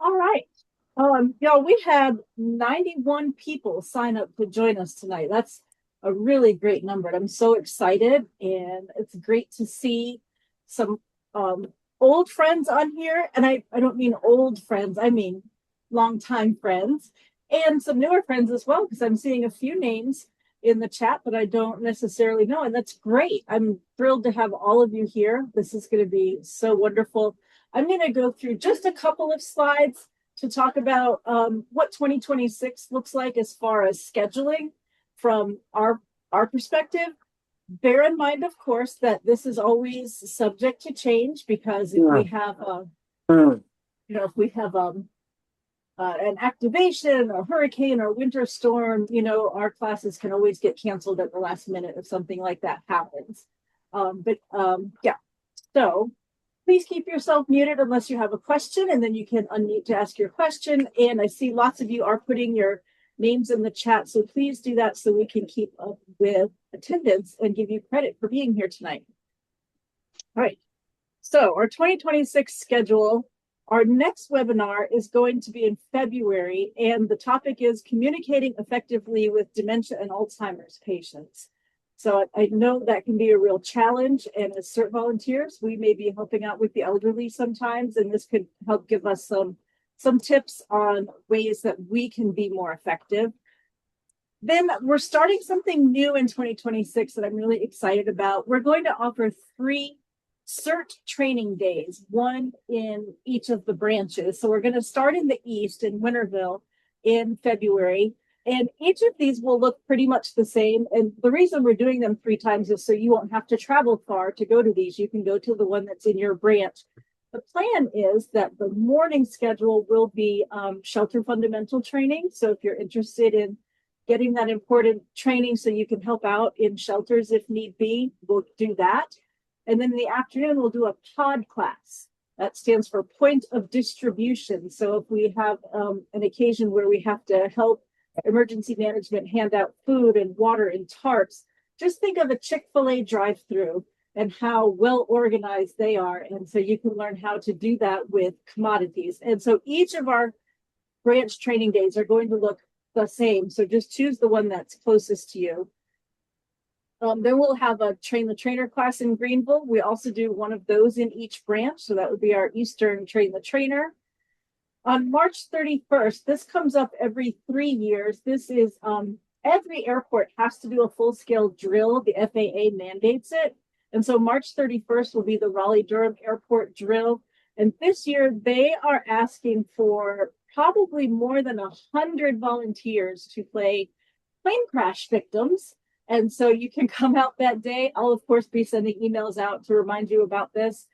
All right. We had 91 people sign up to join us tonight. That's a really great number. And I'm so excited. And it's great to see some old friends on here. And I don't mean old friends, I mean longtime friends and some newer friends as well, because I'm seeing a few names in the chat that I don't necessarily know. And that's great. I'm thrilled to have all of you here. This is going to be so wonderful. I'm going to go through just a couple of slides to talk about what 2026 looks like as far as scheduling from our perspective. Bear in mind, of course, that this is always subject to change because if we have an activation, a hurricane, or winter storm, our classes can always get canceled at the last minute if something like that happens. Yeah, so please keep yourself muted unless you have a question, and then you can unmute to ask your question. And I see lots of you are putting your names in the chat, so please do that so we can keep up with attendance and give you credit for being here tonight. All right, so our 2026 schedule, our next webinar is going to be in February, and the topic is communicating effectively with dementia and Alzheimer's patients. So I know that can be a real challenge, and as CERT volunteers, we may be helping out with the elderly sometimes, and this could help give us some tips on ways that we can be more effective. Then we're starting something new in 2026 that I'm really excited about. We're going to offer 3 CERT training days, one in each of the branches. So we're going to start in the East in Winterville in February. And each of these will look pretty much the same. And the reason we're doing them 3 times is so you won't have to travel far to go to these. You can go to the one that's in your branch. The plan is that the morning schedule will be shelter fundamental training. So if you're interested in getting that important training so you can help out in shelters if need be, we'll do that. And then in the afternoon, we'll do a pod class. That stands for point of distribution. So if we have an occasion where we have to help emergency management hand out food and water and tarps, just think of a Chick-fil-A drive-through and how well organized they are. And so you can learn how to do that with commodities. And so each of our branch training days are going to look the same. So just choose the one that's closest to you. Then we'll have a train the trainer class in Greenville. We also do one of those in each branch. So that would be our Eastern train the trainer. On March 31st, this comes up every 3 years. This is every airport has to do a full-scale drill. The FAA mandates it. And so March 31st will be the Raleigh-Durham Airport drill. And this year they are asking for probably more than 100 volunteers to play plane crash victims. And so you can come out that day. I'll, of course, be sending emails out to remind you about this.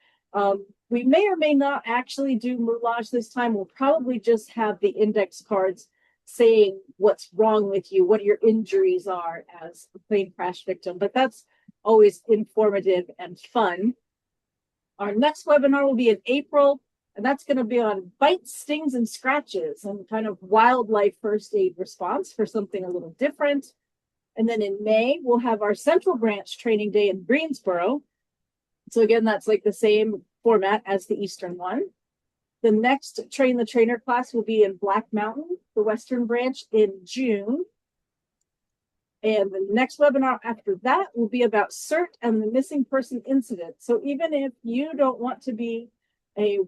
We may or may not actually do moulage this time. We'll probably just have the index cards saying what's wrong with you, what your injuries are as a plane crash victim. But that's always informative and fun. Our next webinar will be in April, and that's going to be on bites, stings, and scratches and kind of wildlife first aid response for something a little different. And then in May, we'll have our Central Branch Training Day in Greensboro. So again, that's like the same format as the Eastern one. The next Train the Trainer class will be in Black Mountain, the Western Branch, in June. And the next webinar after that will be about CERT and the missing person incident. So even if you don't want to be a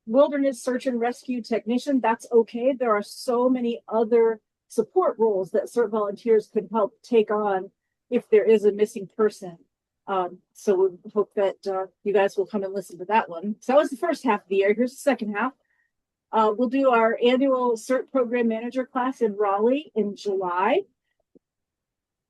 wilderness search and rescue technician, that's okay. There are so many other support roles that CERT volunteers could help take on if there is a missing person. So we hope that you guys will come and listen to that one. So that was the first half of the year. Here's the second half. We'll do our annual CERT program manager class in Raleigh in July.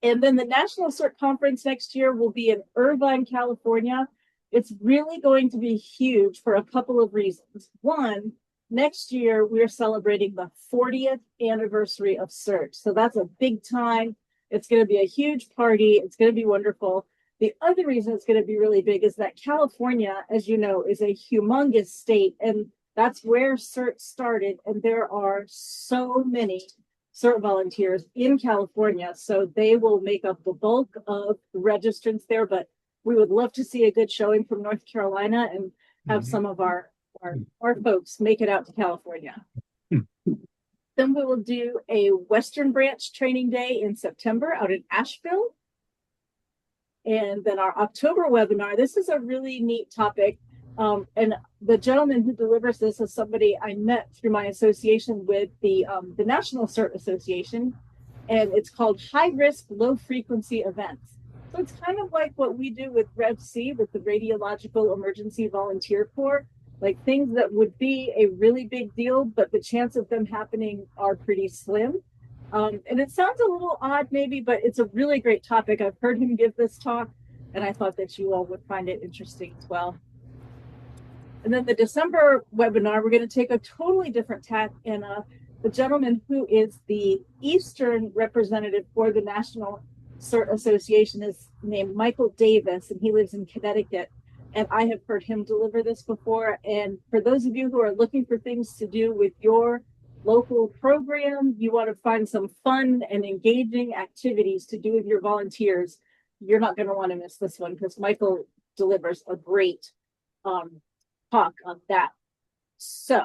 And then the National CERT Conference next year will be in Irvine, California. It's really going to be huge for a couple of reasons. One, next year we're celebrating the 40th anniversary of CERT. So that's a big time. It's going to be a huge party. It's going to be wonderful. The other reason it's going to be really big is that California, as you know, is a humongous state, and that's where CERT started. And there are so many CERT volunteers in California, so they will make up the bulk of the registrants there. But we would love to see a good showing from North Carolina and have some of our our folks make it out to California. Then we will do a Western Branch training day in September out in Asheville. And then our October webinar, this is a really neat topic. And the gentleman who delivers this is somebody I met through my association with the National CERT Association. And it's called High Risk, Low Frequency Events. So it's kind of like what we do with REV-C, with the Radiological Emergency Volunteer Corps, like things that would be a really big deal, but the chance of them happening are pretty slim. And it sounds a little odd maybe, but it's a really great topic. I've heard him give this talk, and I thought that you all would find it interesting as well. And then the December webinar, we're going to take a totally different tack, and the gentleman who is the Eastern representative for the National CERT Association is named Michael Davis, and he lives in Connecticut. And I have heard him deliver this before. And for those of you who are looking for things to do with your local program, you want to find some fun and engaging activities to do with your volunteers, you're not going to want to miss this one, because Michael delivers a great talk on that. So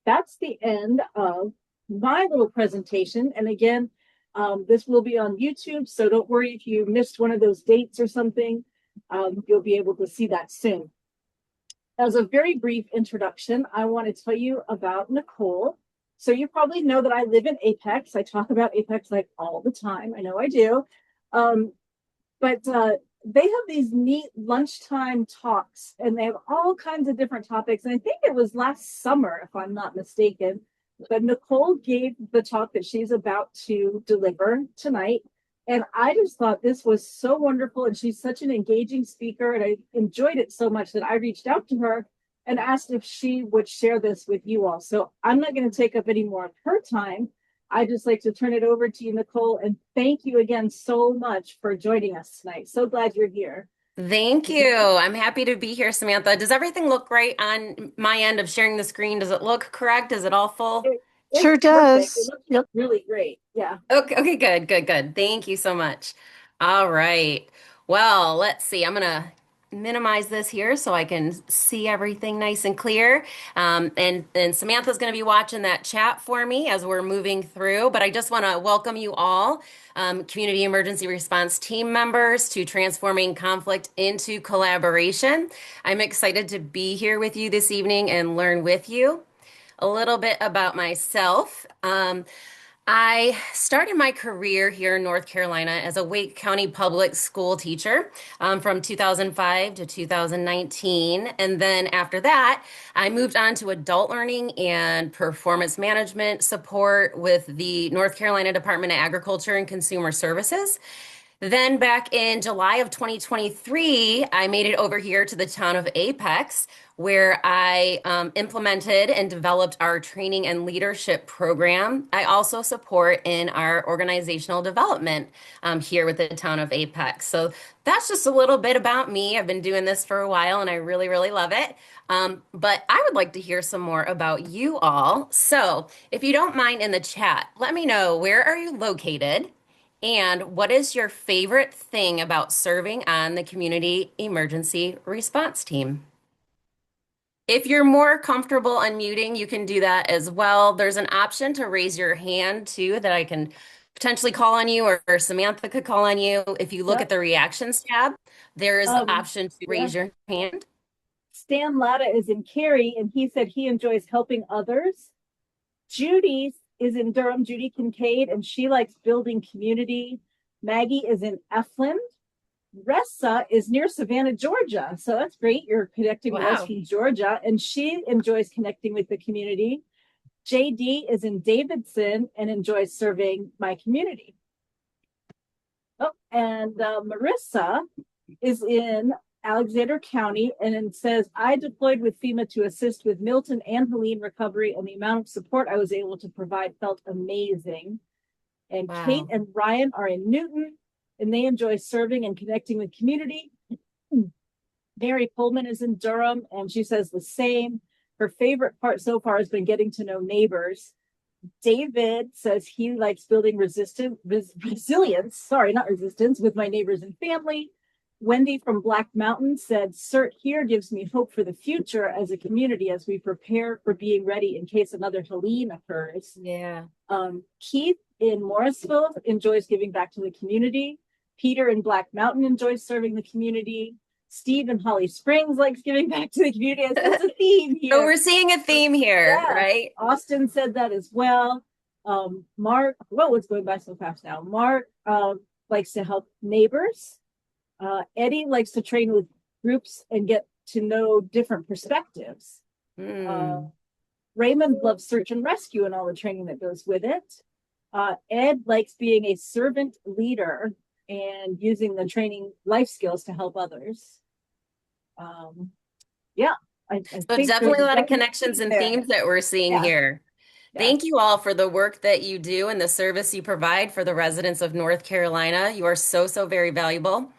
that's the end of my little presentation. And again, this will be on YouTube, so don't worry if you missed one of those dates or something. You'll be able to see that soon. As a very brief introduction, I want to tell you about Nicole. So you probably know that I live in Apex. I talk about Apex like all the time. I know I do. But they have these neat lunchtime talks, and they have all kinds of different topics. And I think it was last summer, if I'm not mistaken, but Nicole gave the talk that she's about to deliver tonight. And I just thought this was so wonderful. And she's such an engaging speaker. And I enjoyed it so much that I reached out to her and asked if she would share this with you all. So I'm not going to take up any more of her time. I'd just like to turn it over to you, Nicole. And thank you again so much for joining us tonight. So glad you're here. Thank you. I'm happy to be here, Samantha. Does everything look right on my end of sharing the screen? Does it look correct? Is it all full? It's Sure perfect. It does. looks Yep. really great. Yeah. Okay, good. Thank you so much. All right. Well, let's see. I'm gonna minimize this here so I can see everything nice and clear. And Samantha's gonna be watching that chat for me as we're moving through. But I just want to welcome you all, community emergency response team members, to transforming conflict into collaboration. I'm excited to be here with you this evening and learn with you a little bit about myself. I started my career here in North Carolina as a Wake County public school teacher from 2005 to 2019. And then after that, I moved on to adult learning and performance management support with the North Carolina Department of Agriculture and Consumer Services. Then back in July of 2023, I made it over here to the town of Apex, where I implemented and developed our training and leadership program. I also support in our organizational development here with the town of Apex. So that's just a little bit about me. I've been doing this for a while and I really love it. But I would like to hear some more about you all. So if you don't mind, in the chat, let me know, where are you located? And what is your favorite thing about serving on the community emergency response team? If you're more comfortable unmuting, you can do that as well. There's an option to raise your hand too, that I can potentially call on you, or Samantha could call on you. If you look Yep. at the reactions tab, there is the option to Yeah. raise your hand. Stan Latta is in Cary, and he said he enjoys helping others. Judy is in Durham, Judy Kincaid, and she likes building community. Maggie is in Efland. Ressa is near Savannah, Georgia. So that's great. You're connecting with us Wow. from Georgia, and she enjoys connecting with the community. JD is in Davidson and enjoys serving my community. Oh, and Marissa is in Alexander County, and it says, I deployed with FEMA to assist with Milton and Helene recovery, and the amount of support I was able to provide felt amazing. And Wow. Kate and Ryan are in Newton, and they enjoy serving and connecting with community. Mary Pullman is in Durham, and she says the same. Her favorite part so far has been getting to know neighbors. David says he likes building resilience, sorry, not resistance, with my neighbors and family. Wendy from Black Mountain said, CERT here gives me hope for the future as a community as we prepare for being ready in case another Helene occurs. Yeah. Keith in Morrisville enjoys giving back to the community. Peter in Black Mountain enjoys serving the community. Steve in Holly Springs likes giving back to the community. There's a theme So here. we're seeing a theme here, Yeah. right? Austin said that as well. Mark, well, it's going by so fast now. Mark likes to help neighbors. Eddie likes to train with groups and get to know different perspectives. Mm. Raymond loves search and rescue and all the training that goes with it. Ed likes being a servant leader and using the training life skills to help others. Yeah, I So think definitely a lot of definitely connections and there. themes that we're seeing Yeah, here. yeah. Thank you all for the work that you do and the service you provide for the residents of North Carolina. You are so, so very valuable.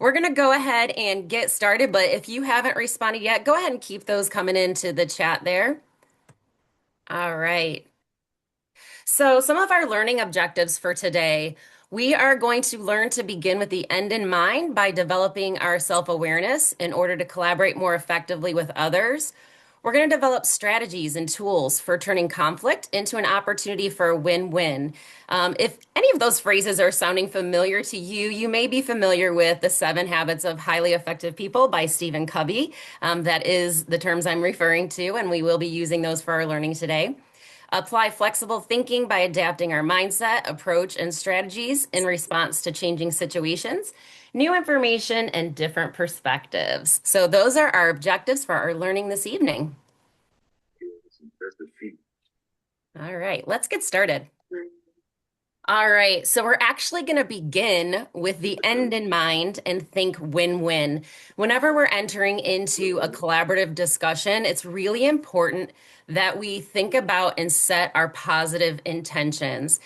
We're going to go ahead and get started, but if you haven't responded yet, go ahead and keep those coming into the chat there. All right. So, some of our learning objectives for today, we are going to learn to begin with the end in mind by developing our self-awareness in order to collaborate more effectively with others. We're going to develop strategies and tools for turning conflict into an opportunity for a win-win. If any of those phrases are sounding familiar to you, you may be familiar with The 7 Habits of Highly Effective People by Stephen Covey. That is the terms I'm referring to, and we will be using those for our learning today. Apply flexible thinking by adapting our mindset, approach, and strategies in response to changing situations, new information, and different perspectives. So, those are our objectives for our learning this evening. All right, let's get started. All right, so we're actually going to begin with the end in mind and think win-win. Whenever we're entering into a collaborative discussion, it's really important that we think about and set our positive intentions.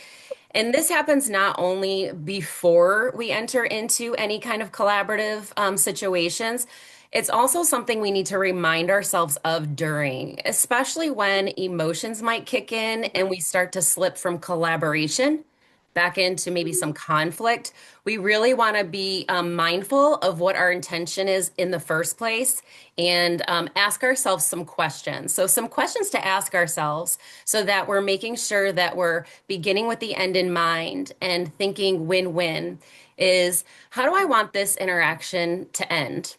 And this happens not only before we enter into any kind of collaborative situations, it's also something we need to remind ourselves of during, especially when emotions might kick in and we start to slip from collaboration back into maybe some conflict. We really want to be mindful of what our intention is in the first place and ask ourselves some questions. So, some questions to ask ourselves so that we're making sure that we're beginning with the end in mind and thinking win-win is how do I want this interaction to end?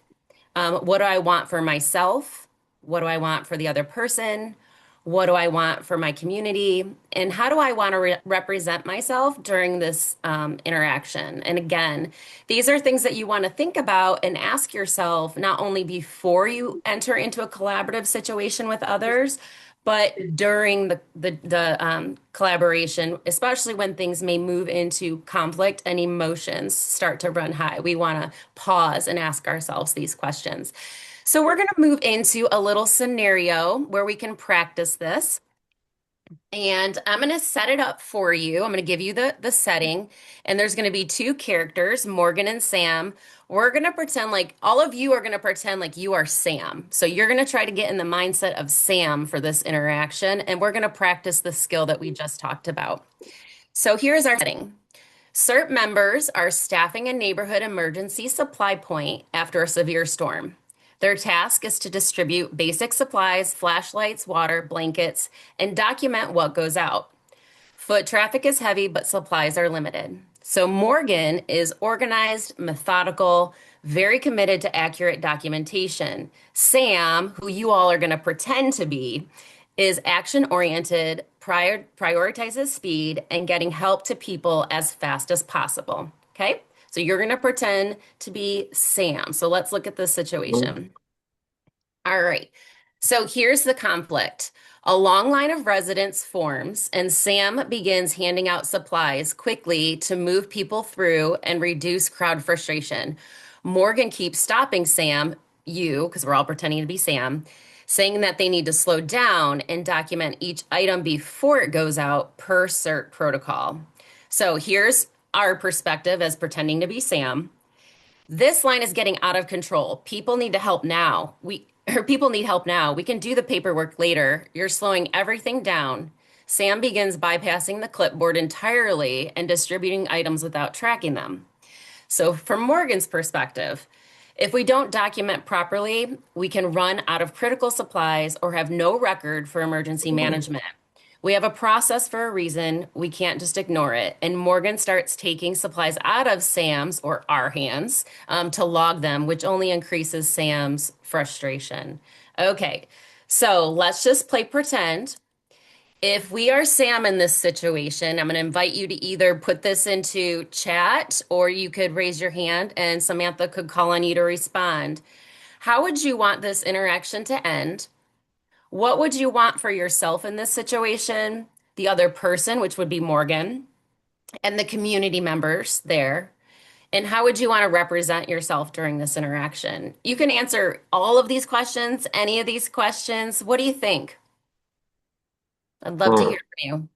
What do I want for myself? What do I want for the other person? What do I want for my community? And how do I want to represent myself during this interaction? And again, these are things that you want to think about and ask yourself not only before you enter into a collaborative situation with others, but during the collaboration, especially when things may move into conflict and emotions start to run high. We want to pause and ask ourselves these questions. So we're going to move into a little scenario where we can practice this. And I'm going to set it up for you. I'm going to give you the setting, and there's going to be two characters, Morgan and Sam. We're going to pretend like all of you are going to pretend like you are Sam. So you're going to try to get in the mindset of Sam for this interaction, and we're going to practice the skill that we just talked about. So here's our setting. CERT members are staffing a neighborhood emergency supply point after a severe storm. Their task is to distribute basic supplies, flashlights, water, blankets, and document what goes out. Foot traffic is heavy, but supplies are limited. So Morgan is organized, methodical, very committed to accurate documentation. Sam, who you all are going to pretend to be, is action-oriented, prioritizes speed, and getting help to people as fast as possible. Okay? So you're going to pretend to be Sam. So let's look at the situation. All right. So here's the conflict. A long line of residents forms, and Sam begins handing out supplies quickly to move people through and reduce crowd frustration. Morgan keeps stopping Sam, you, because we're all pretending to be Sam, saying that they need to slow down and document each item before it goes out per CERT protocol. So here's our perspective as pretending to be Sam. This line is getting out of control. People need to help now. People need help now. We can do the paperwork later. You're slowing everything down. Sam begins bypassing the clipboard entirely and distributing items without tracking them. So, from Morgan's perspective, If we don't document properly, we can run out of critical supplies or have no record for emergency management. We have a process for a reason. We can't just ignore it. And Morgan starts taking supplies out of Sam's or our hands to log them, which only increases Sam's frustration. Okay, so let's just play pretend. If we are Sam in this situation, I'm going to invite you to either put this into chat or you could raise your hand and Samantha could call on you to respond. How would you want this interaction to end? What would you want for yourself in this situation? The other person, which would be Morgan, and the community members there. And how would you want to represent yourself during this interaction? You can answer all of these questions, any of these questions. What do you think? I'd love to Hmm. hear from you.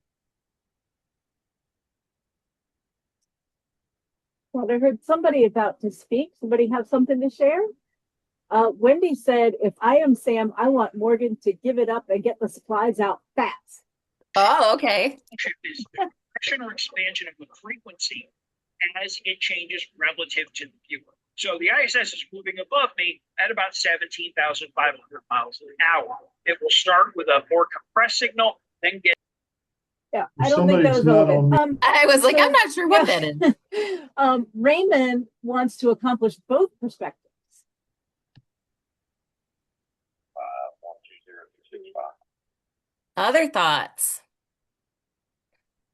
Well, I heard somebody about to speak. Somebody have something to share? Wendy said, if I am Sam, I want Morgan to give it up and get the supplies out fast. Oh, okay. Is compression or expansion of the frequency as it changes relative to the viewer. So the ISS is moving above me at about 17,500 miles an hour. It will start with a more compressed signal, then get. Yeah, I don't think that was relevant. I was like, so- I'm not sure what that is. Raymond wants to accomplish both perspectives. Other thoughts?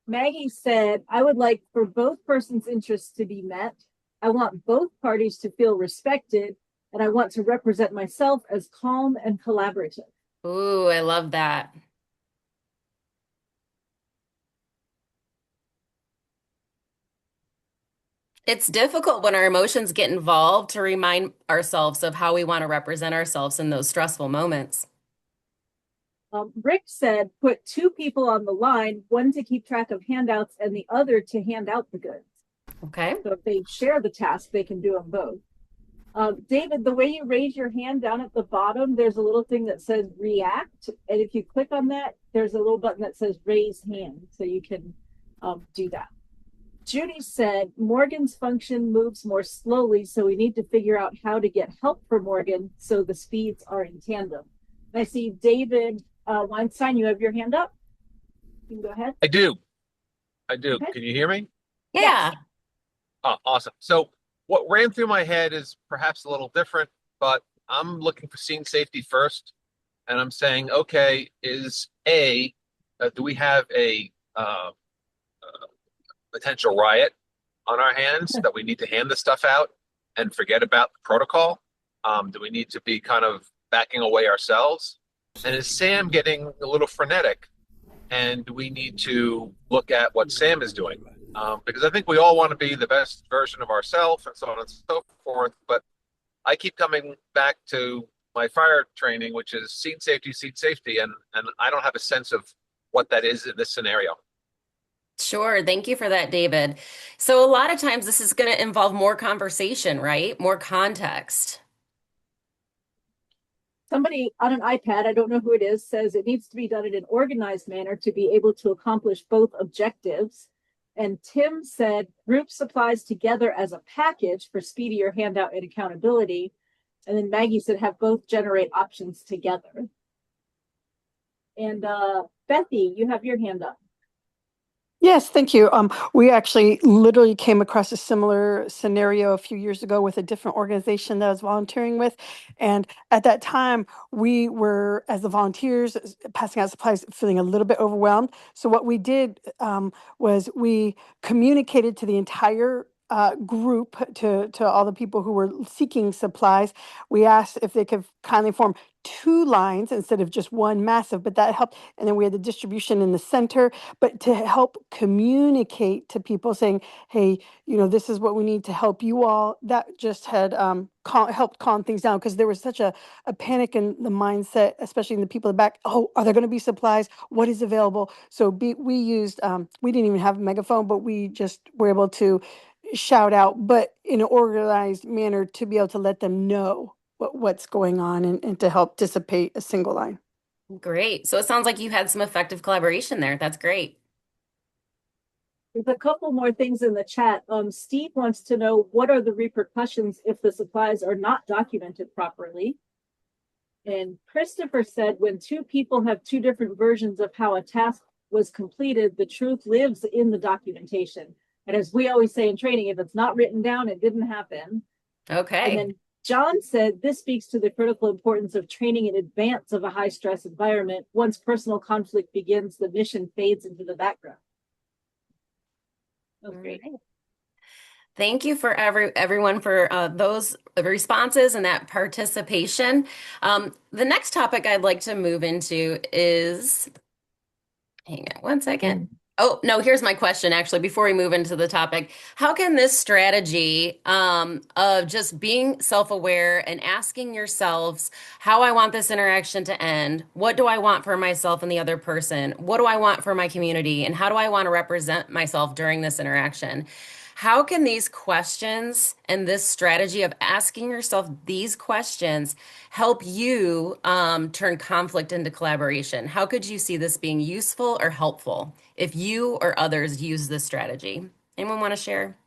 Maggie said, I would like for both persons' interests to be met. I want both parties to feel respected, and I want to represent myself as calm and collaborative. Ooh, I love that. It's difficult when our emotions get involved to remind ourselves of how we want to represent ourselves in those stressful moments. Rick said, put two people on the line, one to keep track of handouts and the other to hand out the goods. Okay. So if they share the task, they can do them both. David, the way you raise your hand down at the bottom, there's a little thing that says react. And if you click on that, there's a little button that says raise hand. So you can do that. Judy said, Morgan's function moves more slowly, so we need to figure out how to get help for Morgan so the speeds are in tandem. I see David Weinstein, you have your hand up. You can go ahead. I do. Okay. Can you hear me? Yeah. Oh, awesome. So what ran through my head is perhaps a little different, but I'm looking for scene safety first. And I'm saying, okay, do we have a potential riot on our hands that we need to hand the stuff out and forget about the protocol? Do we need to be kind of backing away ourselves? And is Sam getting a little frenetic? And do we need to look at what Sam is doing? Because I think we all want to be the best version of ourselves and so on and so forth. But I keep coming back to my fire training, which is scene safety, and I don't have a sense of what that is in this scenario. Sure. Thank you for that, David. So a lot of times this is going to involve more conversation, right? More context. Somebody on an iPad, I don't know who it is, says it needs to be done in an organized manner to be able to accomplish both objectives. And Tim said group supplies together as a package for speedier handout and accountability. And then Maggie said have both generate options together. And Bethy, you have your hand up. Yes, thank you. We actually literally came across a similar scenario a few years ago with a different organization that I was volunteering with. And at that time, we were, as the volunteers, passing out supplies, feeling a little bit overwhelmed. So what we did was we communicated to the entire group, to all the people who were seeking supplies. We asked if they could kindly form two lines instead of just one massive, but that helped. And then we had the distribution in the center, but to help communicate to people saying, hey, this is what we need to help you all. That just had helped calm things down, because there was such a panic in the mindset, especially in the people in the back. Oh, are there going to be supplies? What is available? So we used, we didn't even have a megaphone, but we just were able to shout out, but in an organized manner, to be able to let them know what's going on, and to help dissipate a single line. Great. So it sounds like you had some effective collaboration there. That's great. There's a couple more things in the chat. Steve wants to know what are the repercussions if the supplies are not documented properly. And Christopher said, when two people have two different versions of how a task was completed, the truth lives in the documentation. And as we always say in training, if it's not written down, it didn't happen. And Okay. then John said, this speaks to the critical importance of training in advance of a high stress environment. Once personal conflict begins, the mission fades into the background. That was great. All right. Thank you for everyone for those responses and that participation. The next topic I'd like to move into is, hang on one second. Oh, no, here's my question actually, before we move into the topic. How can this strategy of just being self-aware and asking yourselves how I want this interaction to end? What do I want for myself and the other person? What do I want for my community? And how do I want to represent myself during this interaction? How can these questions and this strategy of asking yourself these questions help you turn conflict into collaboration? How could you see this being useful or helpful if you or others use this strategy? Anyone want to share?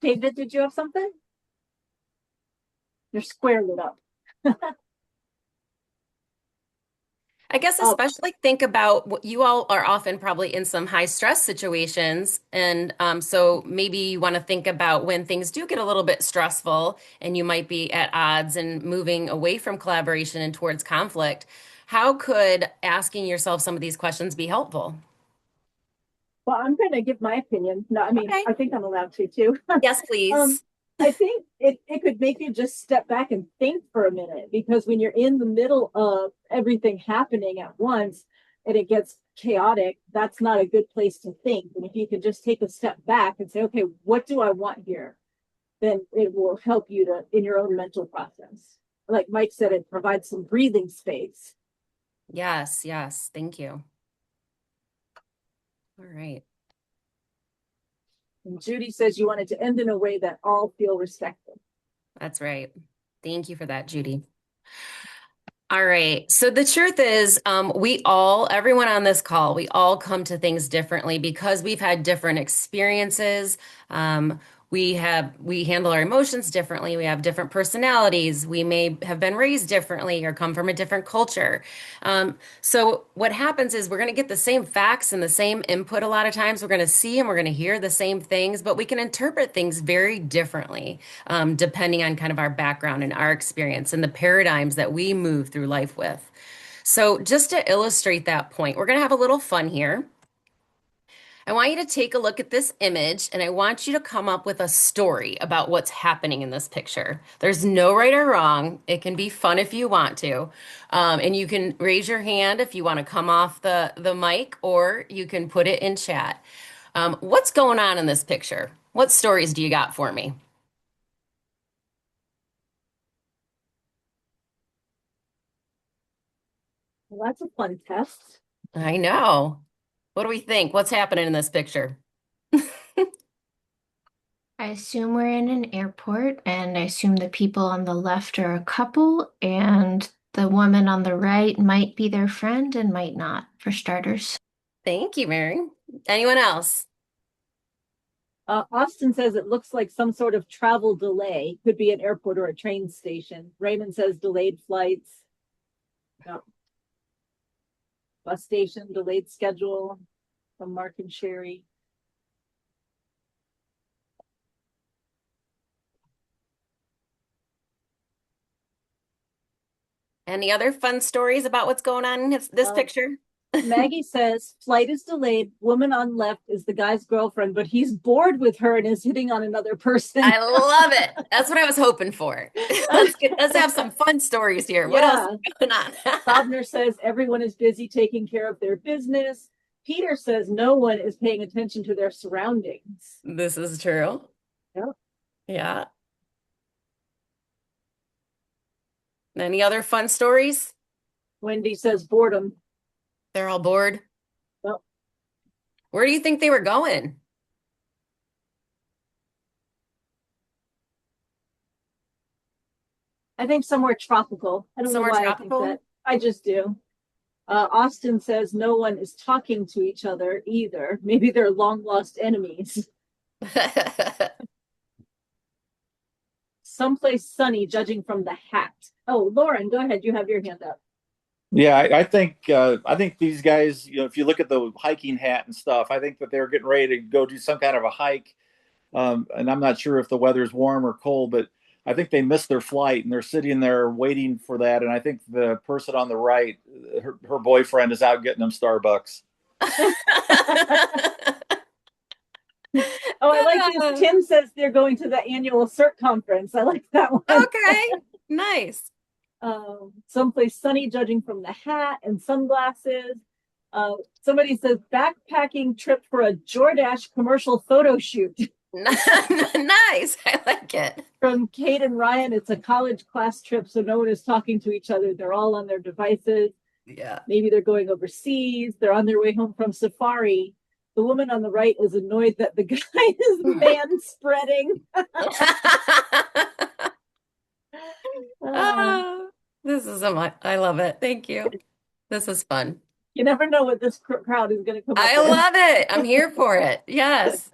David, did you have something? You're square lit up. I guess Oh. especially think about what you all are often probably in some high stress situations. And so maybe you want to think about when things do get a little bit stressful and you might be at odds and moving away from collaboration and towards conflict. How could asking yourself some of these questions be helpful? Well, I'm going to give my opinion. No, I mean, Okay. I think I'm allowed to too. Yes, please. I think it could make you just step back and think for a minute, because when you're in the middle of everything happening at once and it gets chaotic, that's not a good place to think. And if you can just take a step back and say, okay, what do I want here? Then it will help you to in your own mental process. Like Mike said, it provides some breathing space. Yes, yes. Thank you. All right. And Judy says you want it to end in a way that all feel respected. That's right. Thank you for that, Judy. All right. So the truth is, everyone on this call, we all come to things differently because we've had different experiences. We handle our emotions differently. We have different personalities. We may have been raised differently or come from a different culture. So what happens is we're going to get the same facts and the same input a lot of times. We're going to see and we're going to hear the same things, but we can interpret things very differently, depending on kind of our background and our experience and the paradigms that we move through life with. So just to illustrate that point, we're going to have a little fun here. I want you to take a look at this image and I want you to come up with a story about what's happening in this picture. There's no right or wrong. It can be fun if you want to. And you can raise your hand if you want to come off the mic, or you can put it in chat. What's going on in this picture? What stories do you got for me? Well, that's a fun test. I know. What do we think? What's happening in this picture? I assume we're in an airport, and I assume the people on the left are a couple, and the woman on the right might be their friend and might not, for starters. Thank you, Mary. Anyone else? Austin says it looks like some sort of travel delay. Could be an airport or a train station. Raymond says delayed flights. Yep. Bus station, delayed schedule from Mark and Sherry. Any other fun stories about what's going on in this picture? Maggie says flight is delayed. Woman on left is the guy's girlfriend, but he's bored with her and is hitting on another person. I love it. That's what I was hoping for. Let's have some fun stories here. What else is going on? Bobner says everyone is busy taking care of their business. Peter says no one is paying attention to their surroundings. This is true. Yep. Yeah. Any other fun stories? Wendy says boredom. They're all bored. Well, where do you think they were going? I think somewhere tropical. I don't know Somewhere why I think tropical? that. I just do. Austin says no one is talking to each other either. Maybe they're long lost enemies. Someplace sunny, judging from the hat. Oh, Lauren, go ahead. You have your hand up. Yeah, I think these guys, if you look at the hiking hat and stuff, I think that they're getting ready to go do some kind of a hike. And I'm not sure if the weather's warm or cold, but I think they missed their flight and they're sitting there waiting for that. And I think the person on the right, her boyfriend is out getting them Starbucks. Oh, I like this. Tim says they're going to the annual CERT conference. I like that one. Okay, nice. Someplace sunny, judging from the hat and sunglasses. Somebody says backpacking trip for a Jordache commercial photo shoot. Nice. I like it. From Kate and Ryan, it's a college class trip, so no one is talking to each other. They're all on their devices. Yeah. Maybe they're going overseas. They're on their way home from safari. The woman on the right is annoyed that the guy is man spreading. Oh, this is so much. I love it. Thank you. This is fun. You never know what this crowd is going to come up I with. love it. I'm here for it. Yes.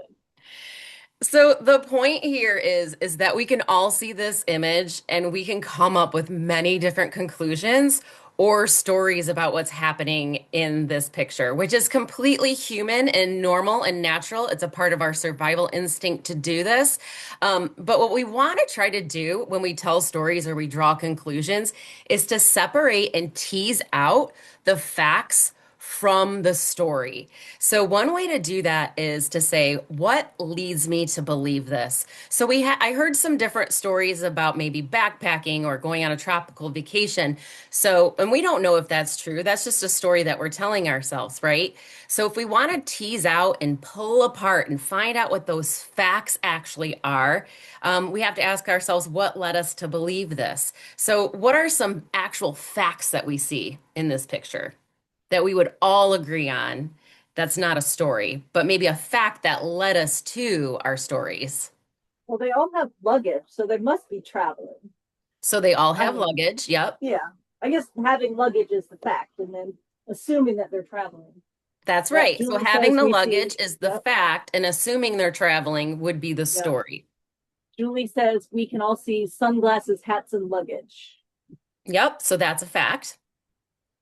So the point here is that we can all see this image and we can come up with many different conclusions or stories about what's happening in this picture, which is completely human and normal and natural. It's a part of our survival instinct to do this. But what we want to try to do when we tell stories or we draw conclusions is to separate and tease out the facts from the story. So one way to do that is to say, what leads me to believe this? So I heard some different stories about maybe backpacking or going on a tropical vacation. So, and we don't know if that's true. That's just a story that we're telling ourselves, right? So if we want to tease out and pull apart and find out what those facts actually are, we have to ask ourselves, what led us to believe this? So what are some actual facts that we see in this picture that we would all agree on? That's not a story, but maybe a fact that led us to our stories. Well, they all have luggage, so they must be traveling. So they all have luggage. Yep. Yeah. I guess having luggage is the fact, and then assuming that they're traveling. That's Yeah, right. So Julie having says the we see- luggage is the Yep. fact, and assuming they're traveling would be the Yep. story. Julie says we can all see sunglasses, hats, and luggage. Yep. So that's a fact.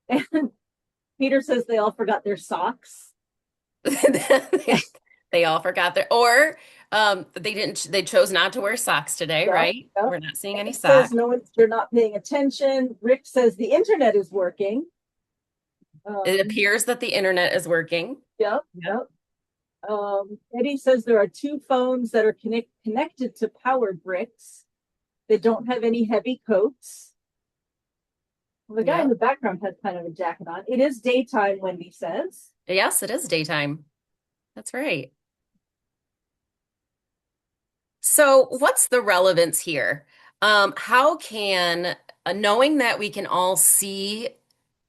And Peter says they all forgot their socks. They all forgot their, or they chose not to wear socks today, Yep, right? yep. We're not seeing any It socks. says they're not paying attention. Rick says the internet is working. It appears that the internet is working. Yep, yep. Eddie says there are 2 phones that are connected to power bricks. They don't have any heavy coats. Well, the guy in the background has kind of a jacket on. It is daytime, Wendy says. Yes, it is daytime. That's right. So what's the relevance here? How can, knowing that we can all see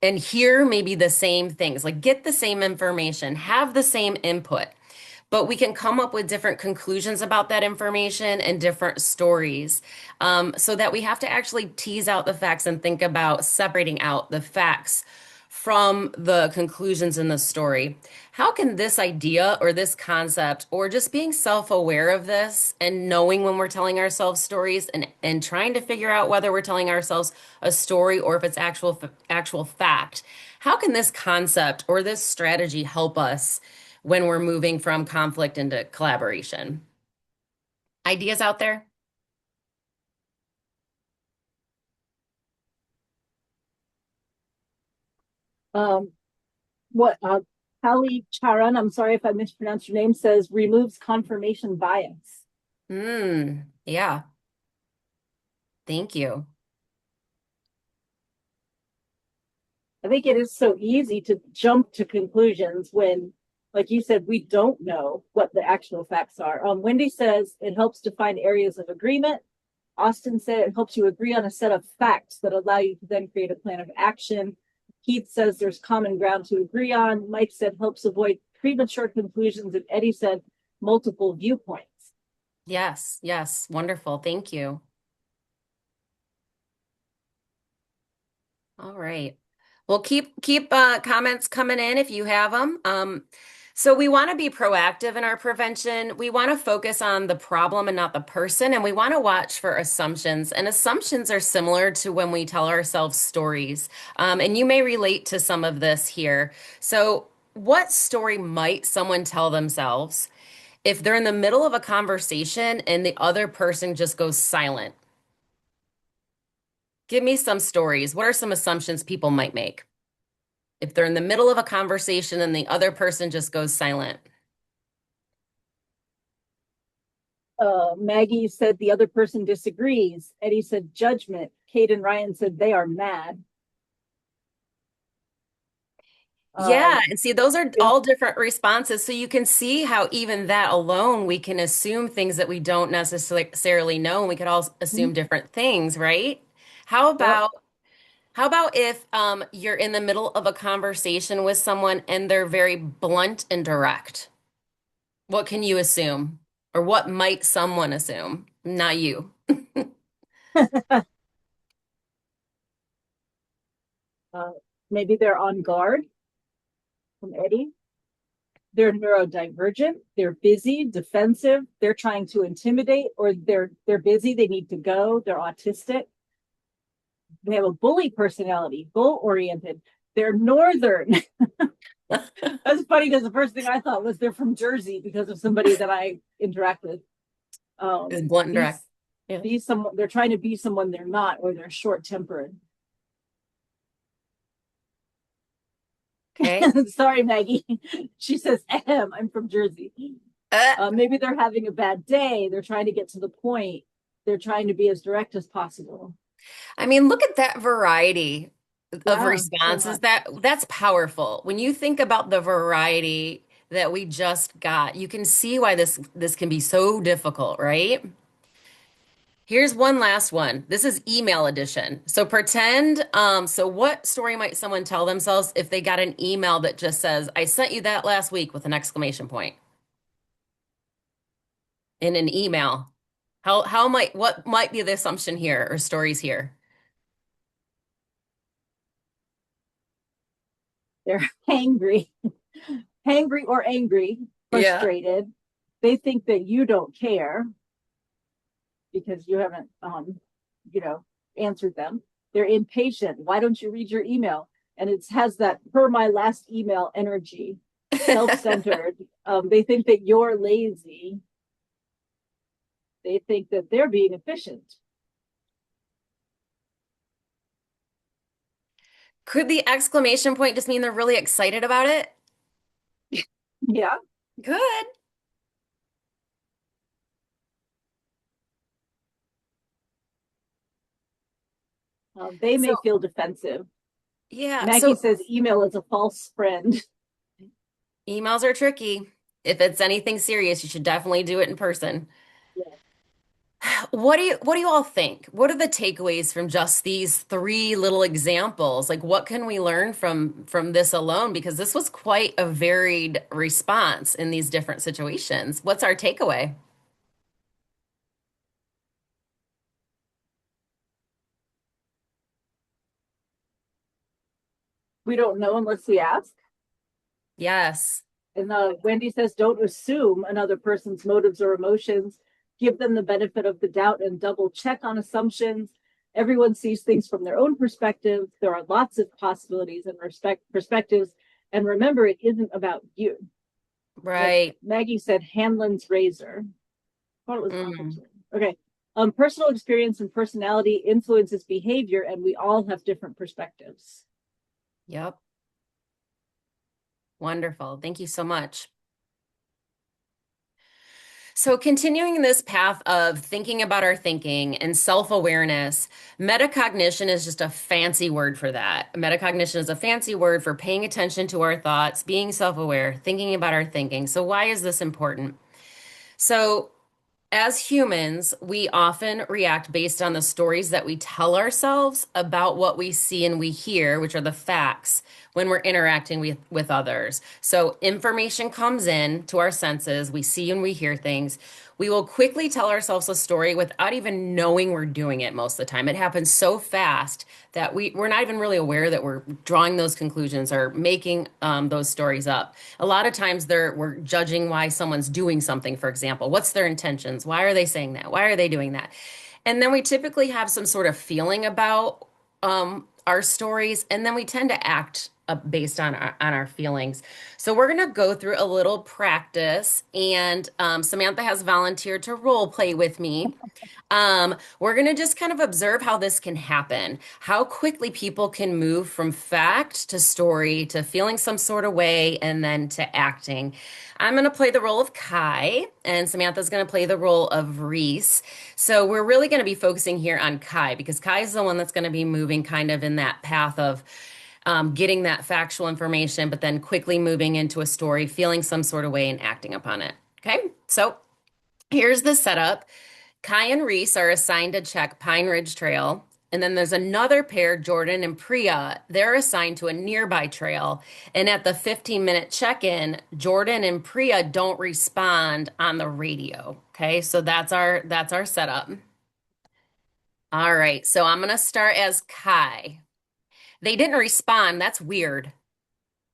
and hear maybe the same things, like get the same information, have the same input, but we can come up with different conclusions about that information and different stories, so that we have to actually tease out the facts and think about separating out the facts from the conclusions in the story. How can this idea or this concept or just being self-aware of this and knowing when we're telling ourselves stories and trying to figure out whether we're telling ourselves a story or if it's actual fact, how can this concept or this strategy help us when we're moving from conflict into collaboration? Ideas out there? Kali Charan, I'm sorry if I mispronounced your name, says removes confirmation bias. Yeah. Thank you. I think it is so easy to jump to conclusions when, like you said, we don't know what the actual facts are. Wendy says it helps to find areas of agreement. Austin said it helps you agree on a set of facts that allow you to then create a plan of action. Keith says there's common ground to agree on. Mike said helps avoid premature conclusions. And Eddie said multiple viewpoints. Yes, yes. Wonderful. Thank you. All right. Well, keep comments coming in if you have them. So we want to be proactive in our prevention. We want to focus on the problem and not the person, and we want to watch for assumptions. And assumptions are similar to when we tell ourselves stories. And you may relate to some of this here. So, what story might someone tell themselves if they're in the middle of a conversation and the other person just goes silent? Give me some stories. What are some assumptions people might make if they're in the middle of a conversation and the other person just goes silent? Maggie said the other person disagrees. Eddie said judgment. Kate and Ryan said they are mad. Yeah, and see, those are Bill, all different responses. So you can see how even that alone, we can assume things that we don't necessarily know, and we could all assume different things, right? How yep. about how about if you're in the middle of a conversation with someone and they're very blunt and direct? What can you assume? Or what might someone assume? Not you. uh, Maybe they're on guard from Eddie. They're neurodivergent. They're busy, defensive. They're trying to intimidate, or they're busy. They need to go. They're autistic. They have a bully personality, goal oriented. They're northern. That's funny because the first thing I thought was they're from Jersey because of somebody that I interact with. Is blunt and direct. Yeah. Be someone, they're trying to be someone they're not, or they're short tempered. Okay. Sorry, Maggie. She says, I'm from Jersey. Maybe they're having a bad day. They're trying to get to the point. They're trying to be as direct as possible. I mean, look at that variety of Yeah, so responses. That's powerful. When you think about the variety that we just got, you can see why this can be so difficult, right? Here's one last one. This is email edition. So pretend, so what story might someone tell themselves if they got an email that just says, I sent you that last week with an exclamation point in an email? What might be the assumption here or stories here? they're angry, angry or angry, Yeah. frustrated. They think that you don't care because you haven't, answered them. They're impatient. Why don't you read your email? And it has that per my last email energy, self-centered. They think that you're lazy. They think that they're being efficient. Could the exclamation point just mean they're really excited about it? Yeah. Good. They may So, feel defensive. yeah, Maggie so says email is a false friend. emails are tricky. If it's anything serious, you should definitely do it in person. Yeah. What do you all think? What are the takeaways from just these three little examples? Like what can we learn from this alone? Because this was quite a varied response in these different situations. What's our takeaway? We don't know unless we ask. Yes. And Wendy says, don't assume another person's motives or emotions. Give them the benefit of the doubt and double check on assumptions. Everyone sees things from their own perspective. There are lots of possibilities and perspectives. And remember, it isn't about you. Right. Maggie said Hanlon's razor. I thought it was Mm. okay. Personal experience and personality influences behavior, and we all have different perspectives. Yep. Wonderful. Thank you so much. So, continuing this path of thinking about our thinking and self-awareness, metacognition is just a fancy word for that. Metacognition is a fancy word for paying attention to our thoughts, being self-aware, thinking about our thinking. So, why is this important? So, as humans, we often react based on the stories that we tell ourselves about what we see and we hear, which are the facts, when we're interacting with others. So information comes in to our senses, we see and we hear things. We will quickly tell ourselves a story without even knowing we're doing it most of the time. It happens so fast that we're not even really aware that we're drawing those conclusions or making those stories up. A lot of times we're judging why someone's doing something, for example. What's their intentions? Why are they saying that? Why are they doing that? And then we typically have some sort of feeling about our stories, and then we tend to act based on our feelings. So we're gonna go through a little practice, and Samantha has volunteered to role play with me. We're gonna just kind of observe how this can happen, how quickly people can move from fact to story to feeling some sort of way and then to acting. I'm gonna play the role of Kai, and Samantha's gonna play the role of Reese. So we're really gonna be focusing here on Kai because Kai is the one that's gonna be moving kind of in that path of getting that factual information, but then quickly moving into a story, feeling some sort of way and acting upon it. Okay, so here's the setup. Kai and Reese are assigned to check Pine Ridge Trail. And then there's another pair, Jordan and Priya. They're assigned to a nearby trail. And at the 15-minute check-in, Jordan and Priya don't respond on the radio. Okay, so that's our setup. All right, so I'm gonna start as Kai. They didn't respond. That's weird.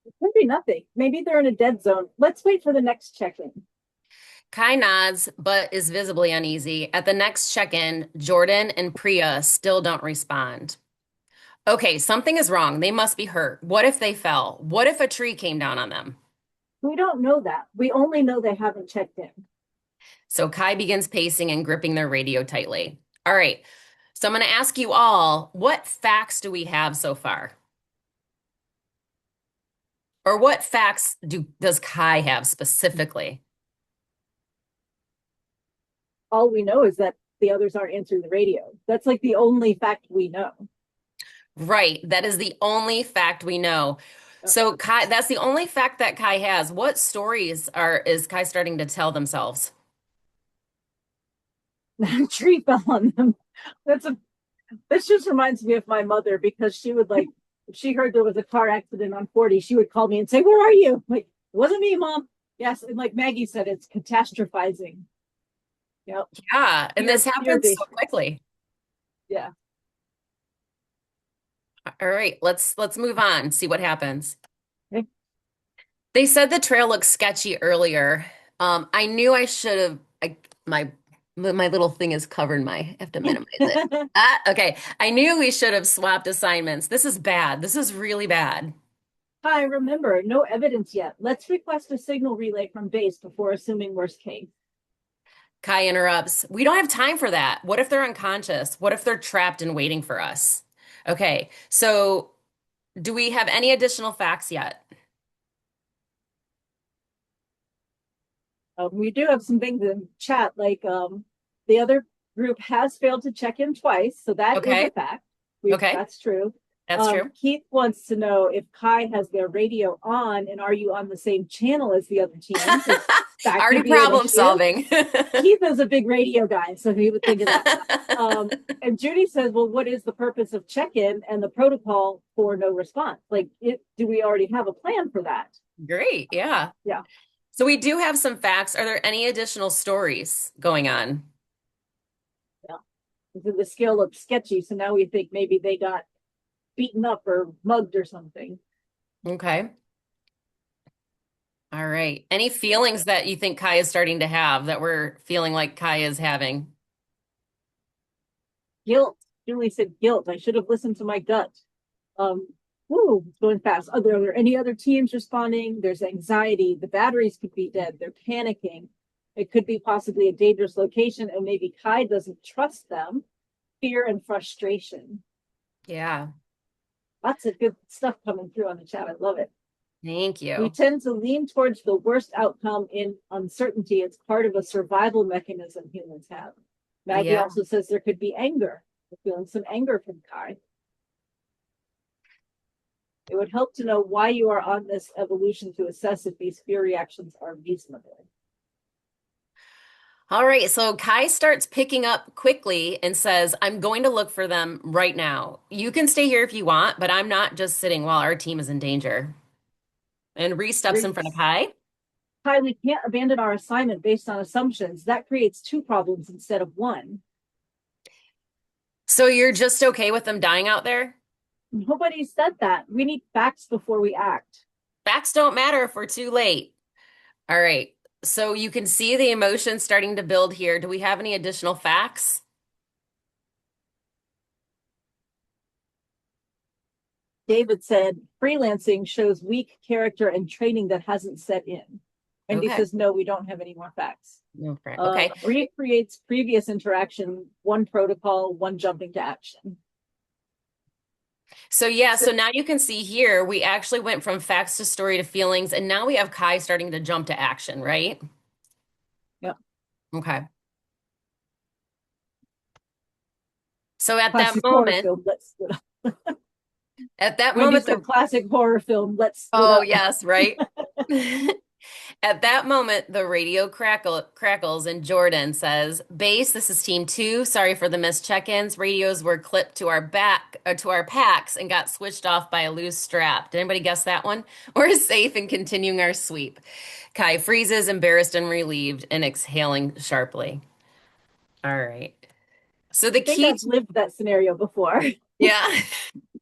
It could be nothing. Maybe they're in a dead zone. Let's wait for the next check-in. Kai nods, but is visibly uneasy. At the next check-in, Jordan and Priya still don't respond. Okay, something is wrong. They must be hurt. What if they fell? What if a tree came down on them? We don't know that. We only know they haven't checked in. So Kai begins pacing and gripping their radio tightly. All right, so I'm going to ask you all, what facts do we have so far? Or what facts does Kai have specifically? All we know is that the others aren't answering the radio. That's like the only fact we know. Right, that is the only fact we know. So Kai, that's the only fact that Kai has. What stories is Kai starting to tell themselves? A tree fell on them. This just reminds me of my mother because she would like, if she heard there was a car accident on 40, she would call me and say, "Where are you?" Like, it wasn't me, Mom. Yes, and like Maggie said, it's catastrophizing. Yep. Yeah, and this happens so quickly. Yeah. All right, let's move on, see what happens. Okay. They said the trail looked sketchy earlier. I knew I should have. My little thing is covered. I have to minimize it. Okay. I knew we should have swapped assignments. This is bad. This is really bad. Hi, remember, no evidence yet. Let's request a signal relay from base before assuming worst case. Kai interrupts. We don't have time for that. What if they're unconscious? What if they're trapped and waiting for us? Okay, so do we have any additional facts yet? We do have some things in chat, like the other group has failed to check in twice, so that is a fact. Okay. That's true. That's true. Keith wants to know if Kai has their radio on and are you on the same channel as the other team? Already problem solving. Keith is a big radio guy, so he would think of that. And Judy says, well, what is the purpose of check-in and the protocol for no response? Like, do we already have a plan for that? Great. Yeah. Yeah. So we do have some facts. Are there any additional stories going on? Yeah. The scale looks sketchy, so now we think maybe they got beaten up or mugged or something. Okay. All right. Any feelings that you think Kai is starting to have that we're feeling like Kai is having? Guilt. Julie said guilt. I should have listened to my gut. It's going fast. Are there any other teams responding? There's anxiety. The batteries could be dead. They're panicking. It could be possibly a dangerous location, and maybe Kai doesn't trust them. Fear and frustration. Yeah. Lots of good stuff coming through on the chat. I love it. Thank you. We tend to lean towards the worst outcome in uncertainty. It's part of a survival mechanism humans have. Maggie also says there could be anger. We're feeling some anger from Kai. It would help to know why you are on this evolution to assess if these fear reactions are reasonable. All right, so Kai starts picking up quickly and says, I'm going to look for them right now. You can stay here if you want, but I'm not just sitting while our team is in danger. And Reese steps in front of Kai. Kai, we can't abandon our assignment based on assumptions. That creates two problems instead of one. So you're just okay with them dying out there? Nobody said that. We need facts before we act. Facts don't matter if we're too late. All right. So you can see the emotion starting to build here. Do we have any additional facts? David said freelancing shows weak character and training that hasn't set in. Wendy Okay. says, no, we don't have any more facts. Okay. Recreates previous interaction, one protocol, one jumping to action. So yeah, so now you can see here, we actually went from facts to story to feelings, and now we have Kai starting to jump to action, right? Yep. Okay. So at that Classic horror moment, film, let's split up. at that Wendy moment, said classic horror film, let's split oh up. yes, right. At that moment, the radio crackles, and Jordan says, "Base, this is Team 2. Sorry for the missed check-ins. Radios were clipped to our packs and got switched off by a loose strap. Did anybody guess that one? We're safe and continuing our sweep." Kai freezes, embarrassed and relieved, and exhaling sharply. All right. So the I think key, I've lived that scenario before. yeah.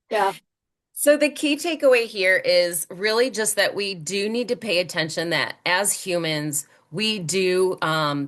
Yeah. So the key takeaway here is really just that we do need to pay attention that as humans, we do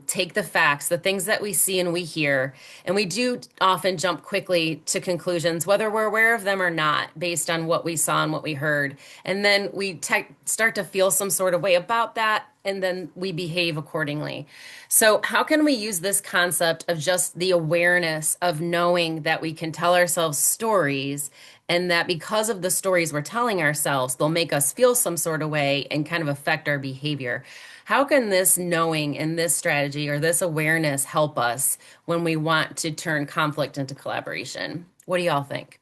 take the facts, the things that we see and we hear, and we do often jump quickly to conclusions, whether we're aware of them or not, based on what we saw and what we heard. And then we start to feel some sort of way about that, and then we behave accordingly. So, how can we use this concept of just the awareness of knowing that we can tell ourselves stories, and that because of the stories we're telling ourselves, they'll make us feel some sort of way and kind of affect our behavior? How can this knowing and this strategy or this awareness help us when we want to turn conflict into collaboration? What do y'all think?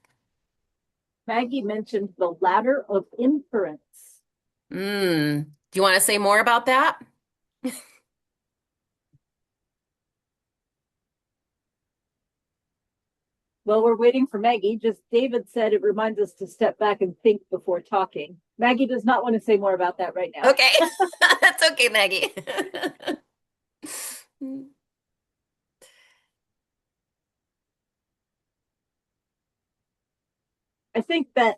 Maggie mentioned the ladder of inference. Do you want to say more about that? Well, we're waiting for Maggie. Just David said it reminds us to step back and think before talking. Maggie does not want to say more about that right now. Okay, that's okay, Maggie. I think that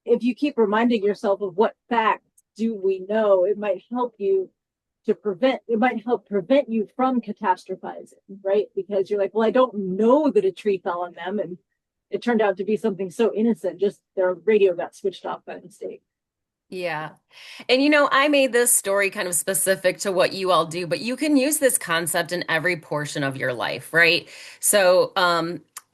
if you keep reminding yourself of what facts do we know, it might help you it might help prevent you from catastrophizing, right? Because you're like, well, I don't know that a tree fell on them, and it turned out to be something so innocent, just their radio got switched off by mistake. Yeah. And I made this story kind of specific to what you all do, but you can use this concept in every portion of your life, right? So,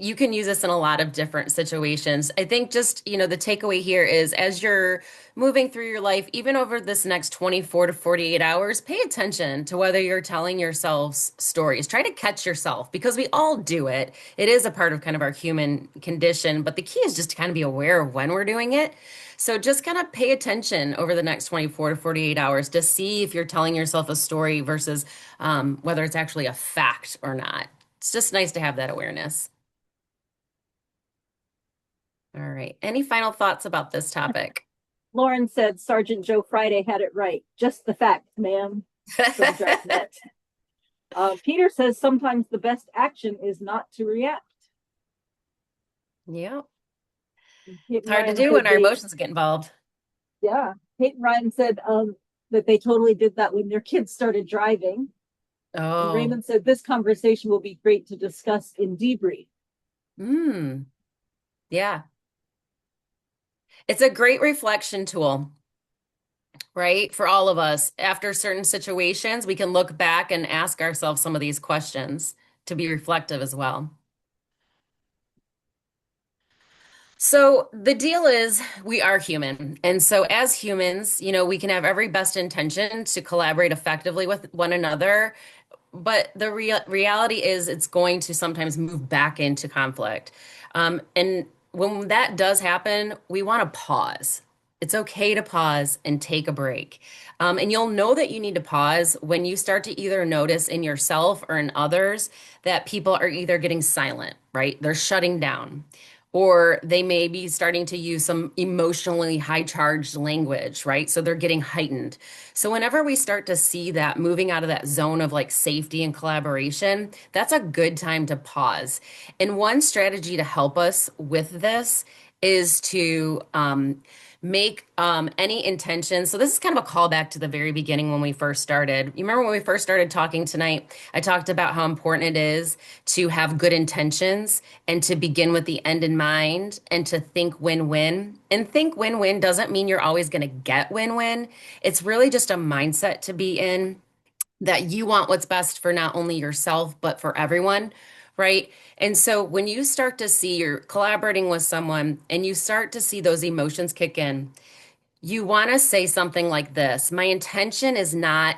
you can use this in a lot of different situations. I think just, the takeaway here is as you're moving through your life, even over this next 24 to 48 hours, pay attention to whether you're telling yourselves stories. Try to catch yourself because we all do it. It is a part of kind of our human condition, but the key is just to kind of be aware of when we're doing it. So just kind of pay attention over the next 24 to 48 hours to see if you're telling yourself a story versus whether it's actually a fact or not. It's just nice to have that awareness. All right. Any final thoughts about this topic? Lauren said Sergeant Joe Friday had it right. Just the facts, ma'am. From Dragnet. Peter says sometimes the best action is not to react. Yeah. It's hard to do when our emotions get involved. Yeah. Kate and Ryan said that they totally did that when their kids started driving. Oh. And Raymond said this conversation will be great to discuss in debrief. Yeah. It's a great reflection tool, right? For all of us. After certain situations, we can look back and ask ourselves some of these questions to be reflective as well. So the deal is we are human. And so as humans, we can have every best intention to collaborate effectively with one another. But the reality is it's going to sometimes move back into conflict. And when that does happen, we want to pause. It's okay to pause and take a break. And you'll know that you need to pause when you start to either notice in yourself or in others that people are either getting silent, right? They're shutting down. or they may be starting to use some emotionally high charged language, right? So they're getting heightened. So whenever we start to see that moving out of that zone of like safety and collaboration, that's a good time to pause. And one strategy to help us with this is to make any intention. So this is kind of a callback to the very beginning when we first started. You remember when we first started talking tonight, I talked about how important it is to have good intentions and to begin with the end in mind and to think win-win. And think win-win doesn't mean you're always going to get win-win. It's really just a mindset to be in that you want what's best for not only yourself, but for everyone, right? And so when you start to see you're collaborating with someone and you start to see those emotions kick in, you want to say something like this: my intention is not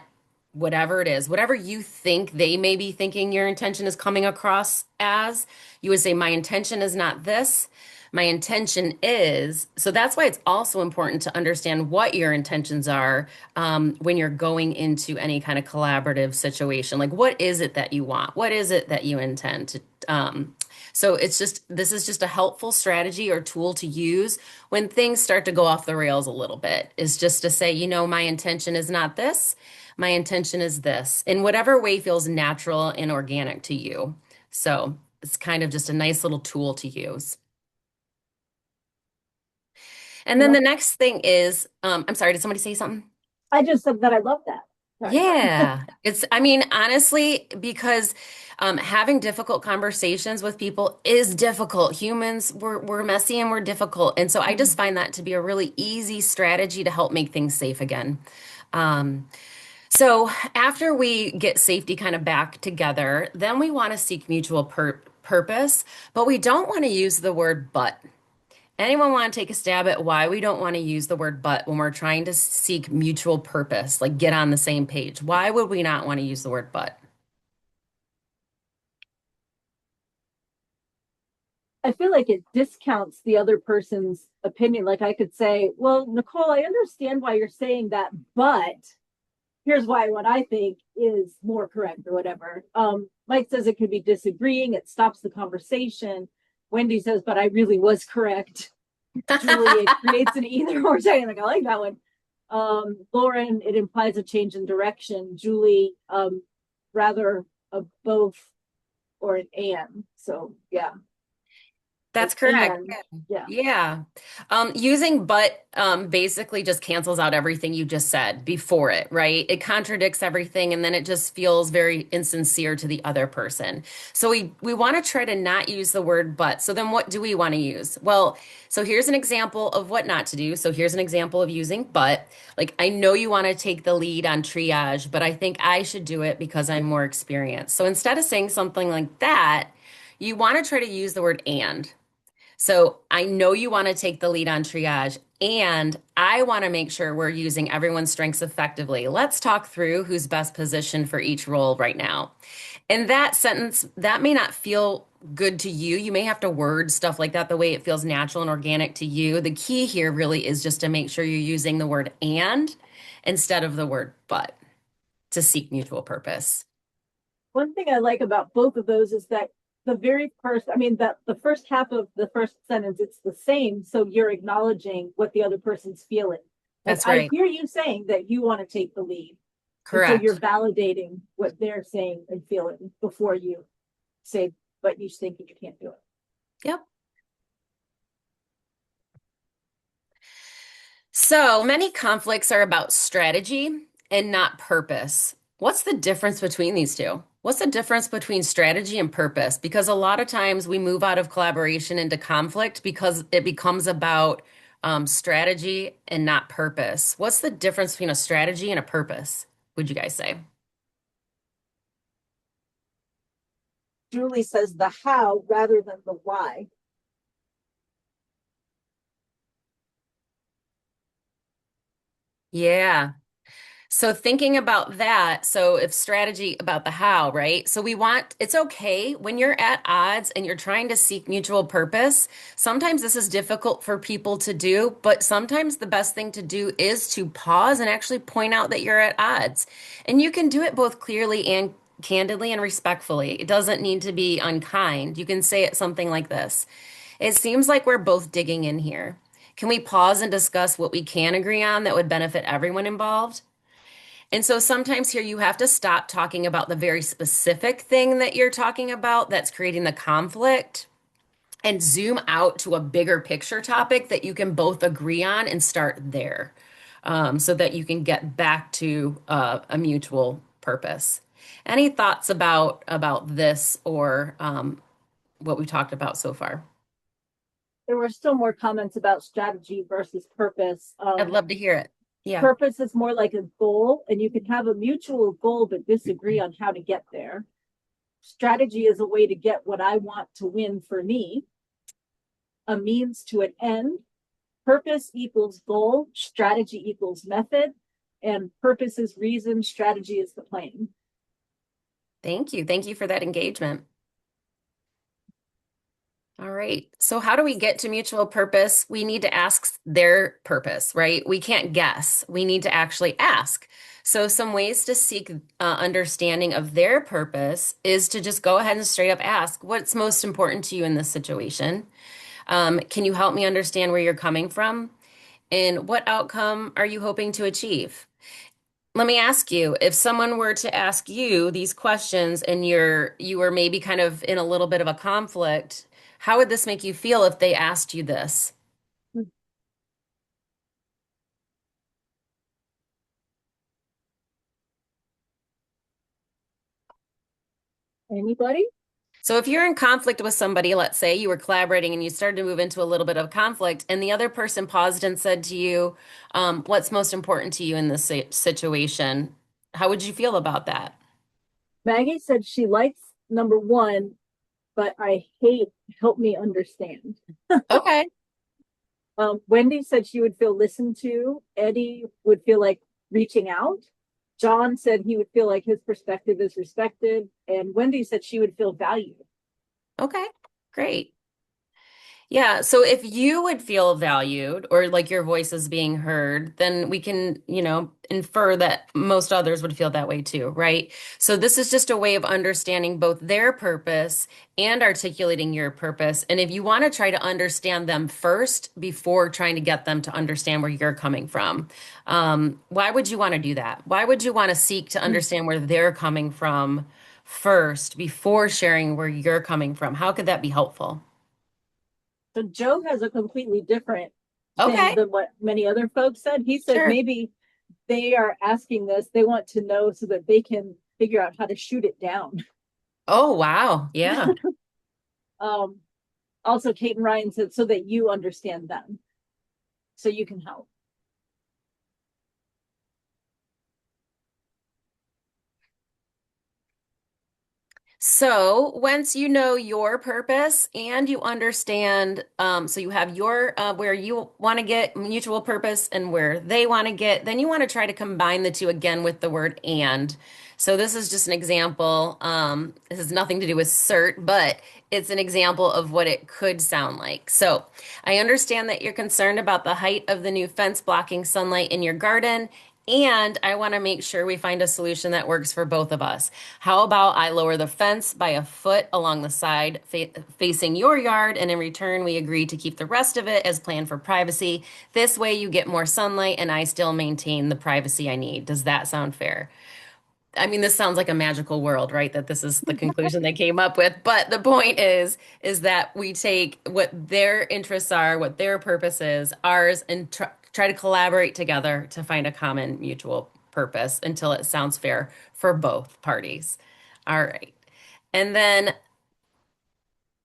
whatever it is, whatever you think they may be thinking your intention is coming across as, you would say, my intention is not this. My intention is, so that's why it's also important to understand what your intentions are when you're going into any kind of collaborative situation. Like, what is it that you want? What is it that you intend to? So it's just, this is just a helpful strategy or tool to use when things start to go off the rails a little bit, is just to say, my intention is not this. My intention is this, in whatever way feels natural and organic to you. So it's kind of just a nice little tool to use. And then the next thing is, I'm sorry, did somebody say something? I just said that I love that. Sorry. Yeah, I mean, honestly, because having difficult conversations with people is difficult. Humans, we're messy and we're difficult. And so I just find that to be a really easy strategy to help make things safe again. So after we get safety kind of back together, then we want to seek mutual purpose, but we don't want to use the word but. Anyone want to take a stab at why we don't want to use the word but when we're trying to seek mutual purpose, like get on the same page? Why would we not want to use the word but? I feel like it discounts the other person's opinion. Like I could say, well, Nicole, I understand why you're saying that, but here's why what I think is more correct or whatever. Mike says it could be disagreeing, it stops the conversation. Wendy says, but I really was correct. Julie, it creates an either or saying, like, I like that one. Lauren, it implies a change in direction. Julie, rather a both or an and. So yeah. That's Like, correct. and, yeah. Yeah. Using but basically just cancels out everything you just said before it, right? It contradicts everything and then it just feels very insincere to the other person. So we want to try to not use the word but. So then what do we want to use? Well, so here's an example of what not to do. So here's an example of using but. Like, I know you want to take the lead on triage, but I think I should do it because I'm more experienced. So instead of saying something like that, you want to try to use the word and. So I know you want to take the lead on triage, and I want to make sure we're using everyone's strengths effectively. Let's talk through who's best positioned for each role right now. In that sentence, that may not feel good to you. You may have to word stuff like that the way it feels natural and organic to you. The key here really is just to make sure you're using the word and instead of the word but to seek mutual purpose. One thing I like about both of those is that the very first, I mean, that the first half of the first sentence, it's the same. So you're acknowledging what the other person's feeling. Like, That's right. I hear you saying that you want to take the lead. Correct. And so you're validating what they're saying and feeling before you say, but you think you can't do it. Yep. So many conflicts are about strategy and not purpose. What's the difference between these two? What's the difference between strategy and purpose? Because a lot of times we move out of collaboration into conflict because it becomes about strategy and not purpose. What's the difference between a strategy and a purpose, would you guys say? Julie says the how rather than the why. Yeah. So thinking about that, so if strategy about the how, right? So it's okay when you're at odds and you're trying to seek mutual purpose. Sometimes this is difficult for people to do, but sometimes the best thing to do is to pause and actually point out that you're at odds. And you can do it both clearly and candidly and respectfully. It doesn't need to be unkind. You can say it something like this: It seems like we're both digging in here. Can we pause and discuss what we can agree on that would benefit everyone involved? And so sometimes here you have to stop talking about the very specific thing that you're talking about that's creating the conflict and zoom out to a bigger picture topic that you can both agree on and start there, so that you can get back to a mutual purpose. Any thoughts about this or what we talked about so far? There were still more comments about strategy versus purpose. I'd love to hear it. Yeah. Purpose is more like a goal, and you can have a mutual goal but disagree on how to get there. Strategy is a way to get what I want to win for me, a means to an end. Purpose equals goal, strategy equals method, and purpose is reason, strategy is the plan. Thank you. Thank you for that engagement. All right. So how do we get to mutual purpose? We need to ask their purpose, right? We can't guess. We need to actually ask. So some ways to seek understanding of their purpose is to just go ahead and straight up ask, what's most important to you in this situation? Can you help me understand where you're coming from? And what outcome are you hoping to achieve? Let me ask you, if someone were to ask you these questions and you were maybe kind of in a little bit of a conflict, how would this make you feel if they asked you this? Anybody? So if you're in conflict with somebody, let's say you were collaborating and you started to move into a little bit of conflict, and the other person paused and said to you, what's most important to you in this situation? How would you feel about that? Maggie said she likes number one, but I hate help me understand. Okay. Wendy said she would feel listened to. Eddie would feel like reaching out. John said he would feel like his perspective is respected. And Wendy said she would feel valued. Okay, great. Yeah, so if you would feel valued or like your voice is being heard, then we can, infer that most others would feel that way too, right? So this is just a way of understanding both their purpose and articulating your purpose. And if you want to try to understand them first before trying to get them to understand where you're coming from, why would you want to do that? Why would you want to seek to understand where they're coming from first before sharing where you're coming from? How could that be helpful? So Joe has a completely different Okay. thing than what many other folks said. He said Sure. maybe they are asking this, they want to know so that they can figure out how to shoot it down. Oh, wow. Yeah. Also, Kate and Ryan said so that you understand them, so you can help. So once you know your purpose and you understand, so you have your where you want to get mutual purpose and where they want to get, then you want to try to combine the two again with the word and. So this is just an example. This has nothing to do with cert, but it's an example of what it could sound like. So I understand that you're concerned about the height of the new fence blocking sunlight in your garden. And I want to make sure we find a solution that works for both of us. How about I lower the fence by a foot along the side facing your yard, and in return, we agree to keep the rest of it as planned for privacy. This way, you get more sunlight, and I still maintain the privacy I need. Does that sound fair? I mean, this sounds like a magical world, right? That this is the conclusion they came up with. But the point is that we take what their interests are, what their purpose is, ours, and try to collaborate together to find a common mutual purpose until it sounds fair for both parties. All right. And then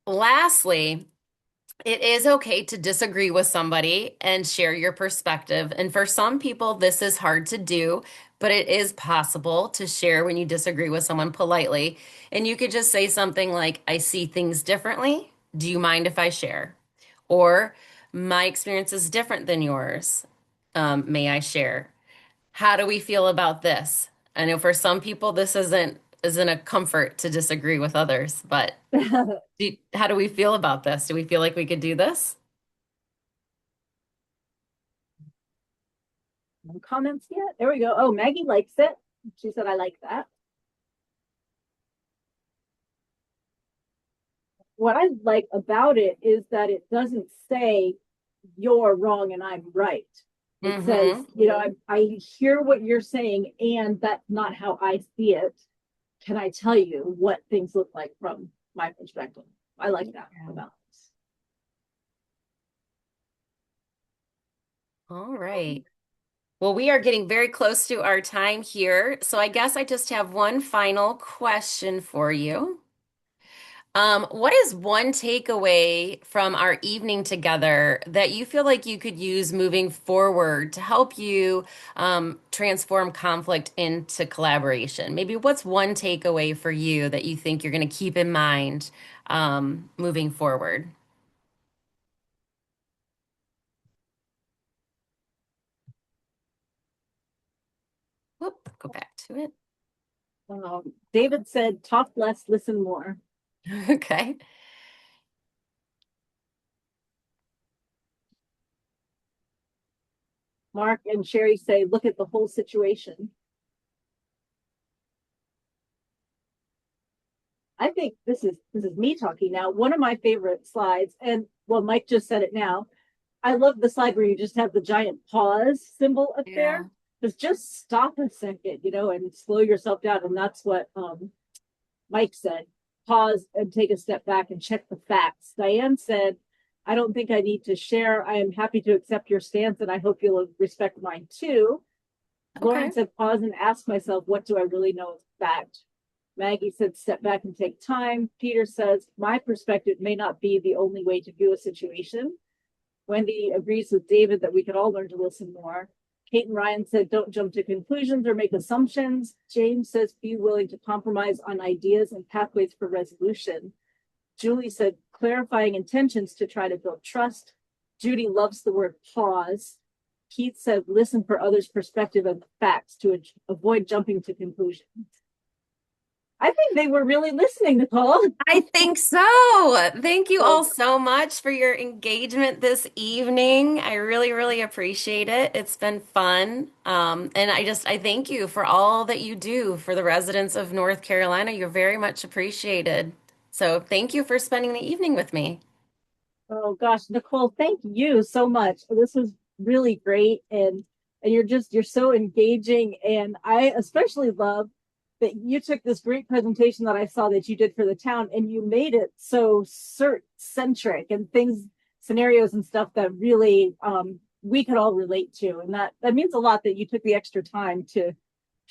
lastly, it is okay to disagree with somebody and share your perspective. And for some people, this is hard to do, but it is possible to share when you disagree with someone politely. And you could just say something like, I see things differently. Do you mind if I share? Or, my experience is different than yours. May I share? How do we feel about this? I know for some people, this isn't a comfort to disagree with others, but how do we feel about this? Do we feel like we could do this? No comments yet? There we go. Oh, Maggie likes it. She said, I like that. what I like about it is that it doesn't say you're wrong and I'm right. It says, Mm-hmm. you know, I hear what you're saying, and that's not how I see it. Can I tell you what things look like from my perspective? I like that about this. All right. Well, we are getting very close to our time here. So I guess I just have one final question for you. What is one takeaway from our evening together that you feel like you could use moving forward to help you transform conflict into collaboration? Maybe what's one takeaway for you that you think you're going to keep in mind moving forward? Whoop, go back to it. David said, talk less, listen more. Okay. Mark and Sherry say, look at the whole situation. I think this is me talking now. One of my favorite slides, and well, Mike just said it now. I love the slide where you just have the giant pause symbol up Yeah. there. Just stop a second, and slow yourself down. And that's what Mike said. Pause and take a step back and check the facts. Diane said, I don't think I need to share. I am happy to accept your stance, and I hope you'll respect mine too. Lauren Okay. said, pause and ask myself, what do I really know as fact? Maggie said, step back and take time. Peter says, my perspective may not be the only way to view a situation. Wendy agrees with David that we could all learn to listen more. Kate and Ryan said, don't jump to conclusions or make assumptions. James says, be willing to compromise on ideas and pathways for resolution. Julie said, clarifying intentions to try to build trust. Judy loves the word pause. Keith said, listen for others' perspective and facts to avoid jumping to conclusions. I think they were really listening, Nicole. I think so. Thank you all so much for your engagement this evening. I really, really appreciate it. It's been fun. And I thank you for all that you do for the residents of North Carolina. You're very much appreciated. So thank you for spending the evening with me. Oh gosh, Nicole, thank you so much. This was really great, and you're so engaging, and I especially love that you took this great presentation that I saw that you did for the town, and you made it so cert centric and things, scenarios and stuff that really we could all relate to, and that means a lot that you took the extra time to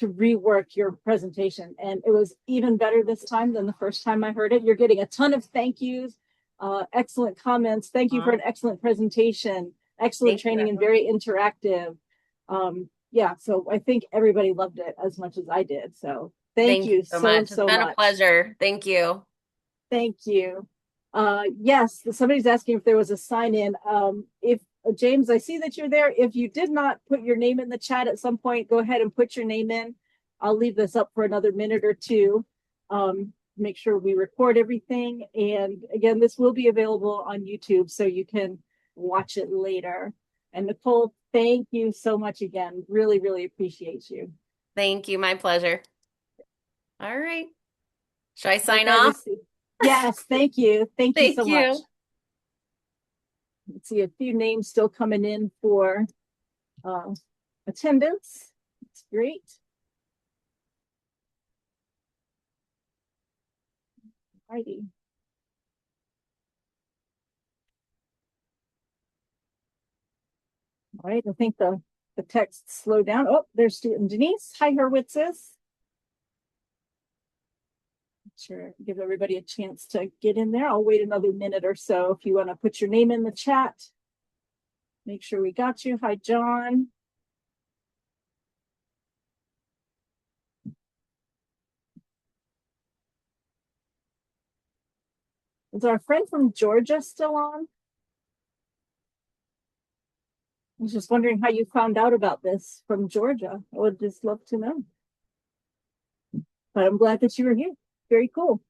rework your presentation, and it was even better this time than the first time I heard it. You're getting a ton of thank yous, excellent comments. Thank you for an excellent presentation, excellent Thank training, you. and very interactive. Yeah, so I think everybody loved it as much as I did. So thank you so so, much. It's so been a much. pleasure. Thank you. Thank you. Yes, somebody's asking if there was a sign in. If James, I see that you're there. If you did not put your name in the chat at some point, go ahead and put your name in. I'll leave this up for another minute or two. Make sure we record everything. And again, this will be available on YouTube, so you can watch it later. And Nicole, thank you so much again. Really, really appreciate you. Thank you. My pleasure. All right. Should I sign Okay, off? yes, thank you. Thank you Thank so much. you. Let's see a few names still coming in for attendance. It's great. Alrighty. All right, I think the text slowed down. Oh, there's student Denise. Hi, Hurwitzes. Sure, give everybody a chance to get in there. I'll wait another minute or so if you want to put your name in the chat. Make sure we got you. Hi, John. Is our friend from Georgia still on? I was just wondering how you found out about this from Georgia. I would just love to know. But I'm glad that you were here. Very cool.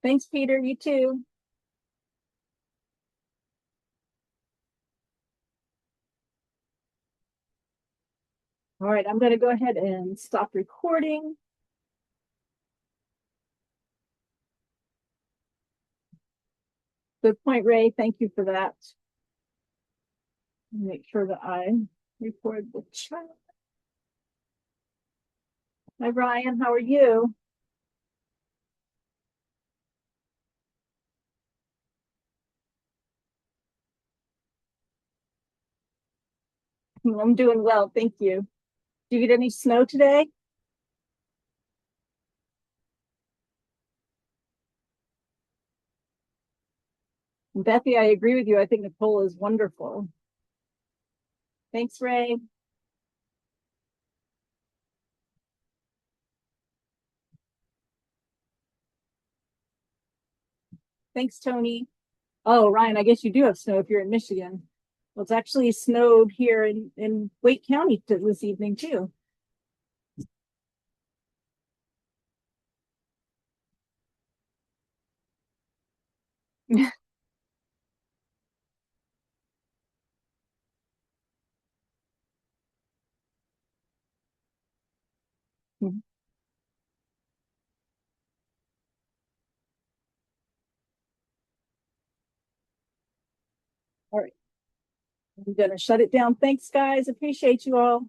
Thanks, Peter. You too. All right, I'm going to go ahead and stop recording. Good point, Ray. Thank you for that. Make sure that I record the chat. Hi, Ryan. How are you? I'm doing well. Thank you. Did you get any snow today? Bethy, I agree with you. I think Nicole is wonderful. Thanks, Ray. Thanks, Tony. Oh, Ryan, I guess you do have snow if you're in Michigan. Well, it's actually snowed here in Wake County this evening, too. All right. I'm going to shut it down. Thanks, guys. Appreciate you all.